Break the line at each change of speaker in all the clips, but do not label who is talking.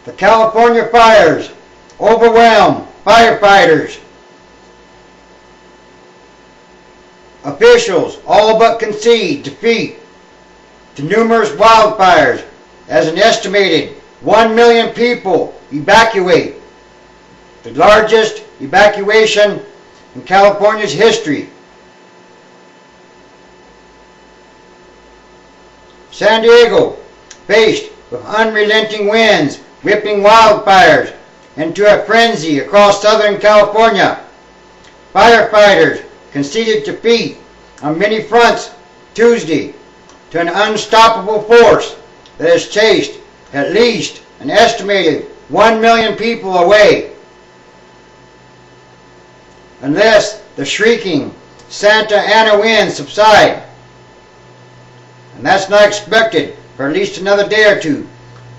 The California fires overwhelm firefighters. Officials all but concede defeat to numerous wildfires as an estimated 1 million people evacuate. The largest evacuation in California's history. San Diego, faced with unrelenting winds whipping wildfires into a frenzy across Southern California, firefighters conceded defeat on many fronts Tuesday to an unstoppable force that has chased at least an estimated 1 million people away. Unless the shrieking Santa Ana winds subside, and that's not expected for at least another day or two,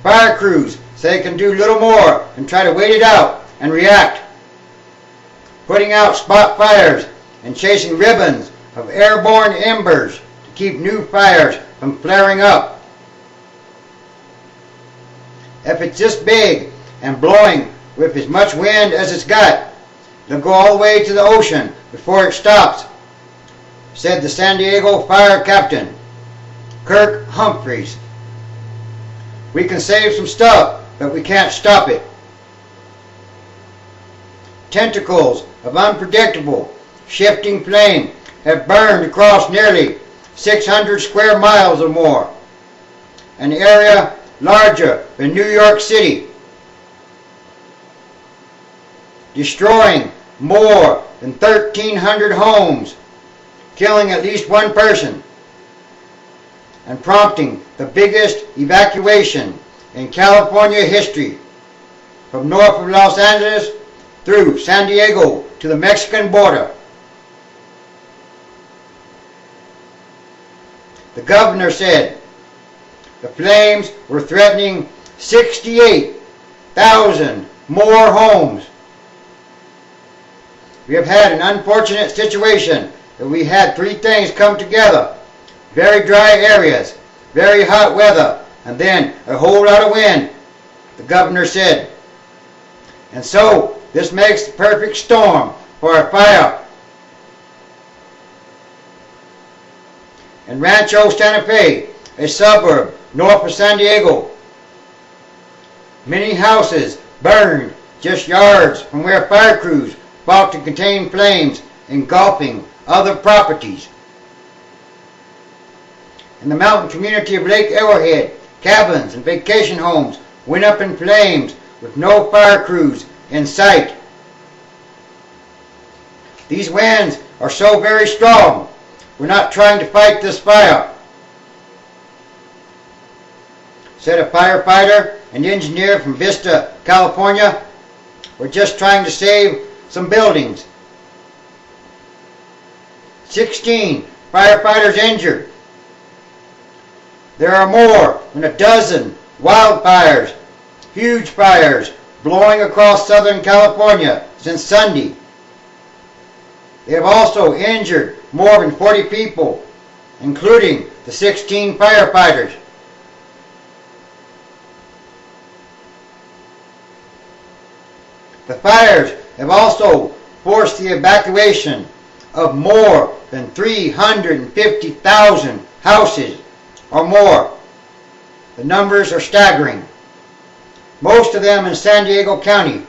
fire crews say they can do little more than try to wait it out and react, putting out spot fires and chasing ribbons of airborne embers to keep new fires from flaring up. If it's this big and blowing with as much wind as it's got, it'll go all the way to the ocean before it stops, said the San Diego fire captain, Kirk Humphreys. We can save some stuff, but we can't stop it. Tentacles of unpredictable, shifting flame have burned across nearly 600 square miles or more, an area larger than New York City, destroying more than 1,300 homes, killing at least one person, and prompting the biggest evacuation in California history, from north of Los Angeles through San Diego to the Mexican border. The governor said the flames were threatening 68,000 more homes. We have had an unfortunate situation that we had three things come together: very dry areas, very hot weather, and then a whole lot of wind, the governor said. And so this makes the perfect storm for a fire. In Rancho Santa Fe, a suburb north of San Diego, many houses burned just yards from where fire crews fought to contain flames engulfing other properties. In the mountain community of Lake Arrowhead, cabins and vacation homes went up in flames with no fire crews in sight. These winds are so very strong, we're not trying to fight this fire, said a firefighter and engineer from Vista, California. We're just trying to save some buildings. 16 firefighters injured. There are more than a dozen wildfires, huge fires, blowing across Southern California since Sunday. They have also injured more than 40 people, including the 16 firefighters. The fires have also forced the evacuation of more than 350,000 houses or more. The numbers are staggering. Most of them in San Diego County,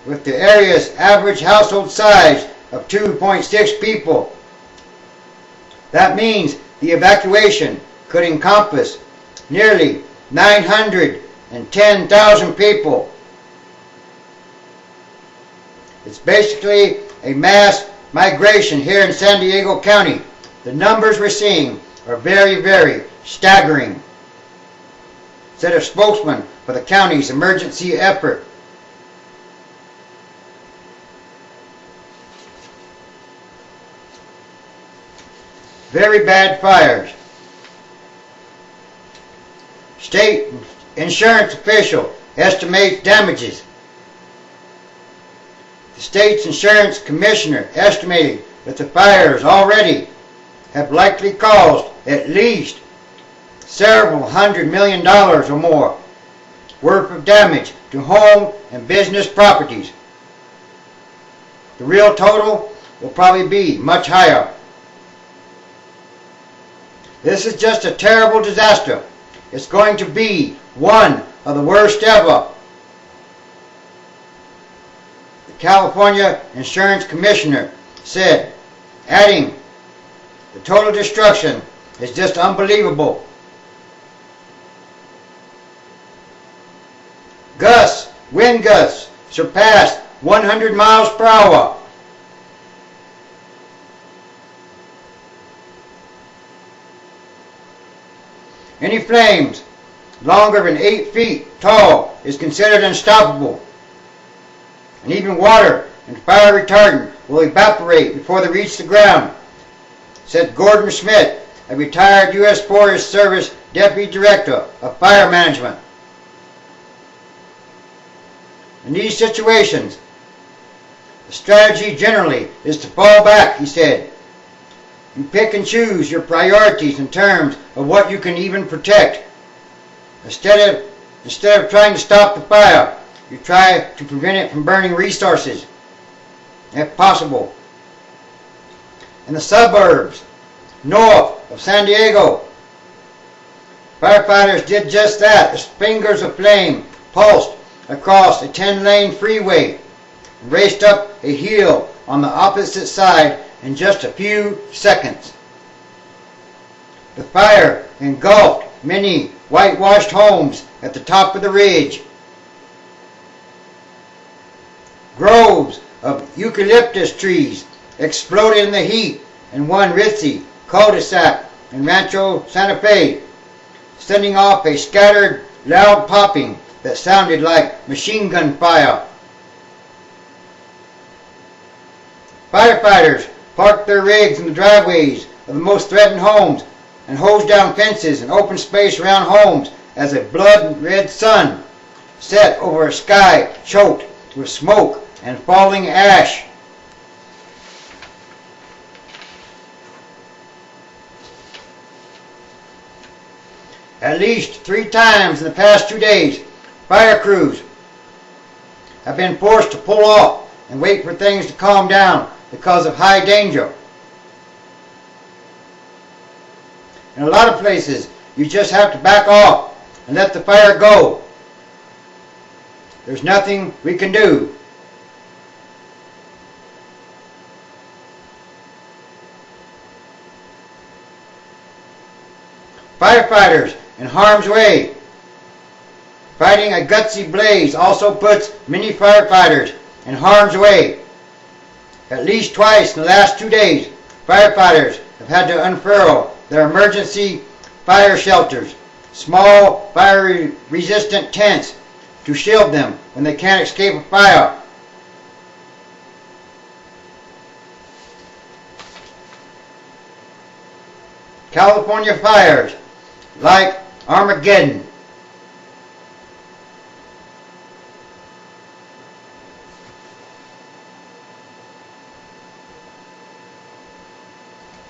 with the area's average household size of 2.6 people. That means the evacuation could encompass nearly 910,000 people. It's basically a mass migration here in San Diego County. The numbers we're seeing are very, very staggering, said a spokesman for the county's emergency effort. Very bad fires. State insurance official estimates damages. The state's insurance commissioner estimated that the fires already have likely caused at least several $100 million or more worth of damage to home and business properties. The real total will probably be much higher. This is just a terrible disaster. It's going to be one of the worst ever. The California Insurance Commissioner said, adding, the total destruction is just unbelievable. Wind gusts surpassed 100 miles per hour. Any flames longer than 8 feet tall is considered unstoppable. And even water and fire retardant will evaporate before they reach the ground, said Gordon Smith, a retired U.S. Forest Service Deputy Director of Fire Management. In these situations, the strategy generally is to fall back, he said. You pick and choose your priorities in terms of what you can even protect. Instead of trying to stop the fire, you try to prevent it from burning resources, if possible. In the suburbs north of San Diego, firefighters did just that as fingers of flame pulsed across a 10-lane freeway and raced up a hill on the opposite side in just a few seconds. The fire engulfed many whitewashed homes at the top of the ridge. Groves of eucalyptus trees exploded in the heat in one ritzy cul-de-sac in Rancho Santa Fe, sending off a scattered, loud popping that sounded like machine gun fire. Firefighters parked their rigs in the driveways of the most threatened homes and hosed down fences and open space around homes as a blood-red sun set over a sky choked with smoke and falling ash. At least 3 times in the past 2 days, fire crews have been forced to pull off and wait for things to calm down because of high danger. In a lot of places, you just have to back off and let the fire go. There's nothing we can do. Firefighters in harm's way. Fighting a gutsy blaze also puts many firefighters in harm's way. At least twice in the last 2 days, firefighters have had to unfurl their emergency fire shelters, small fire-resistant tents to shield them when they can't escape a fire. California fires, like Armageddon,